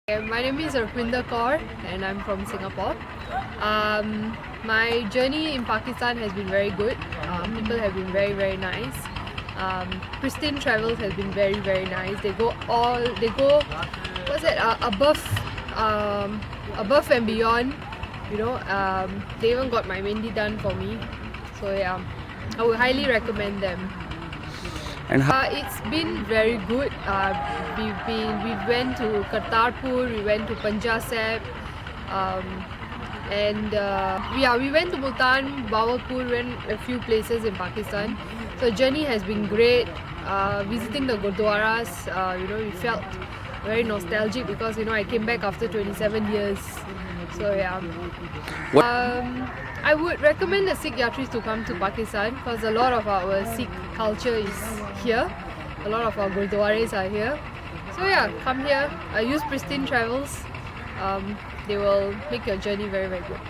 My name is Rakvinder Kaur and I'm from Singapore. My journey in Pakistan has been very good. People have been very nice. Prestine Travels has been very nice. They go above and beyond. They even got my Mendi done for me. So yeah, I would highly recommend them. And It's been very good. We went to Kartarpur, we went to Panjasep, we went to Multan, Bahawalpur, went a few places in Pakistan. So the journey has been great. Visiting the gurdwaras, we felt very nostalgic because I came back after 27 years. So yeah. I would recommend the Sikh yatris to come to Pakistan because a lot of our Sikh culture is here. A lot of our gurdwaras are here. So yeah, come here. Use Prestine Travels. They will make your journey very good.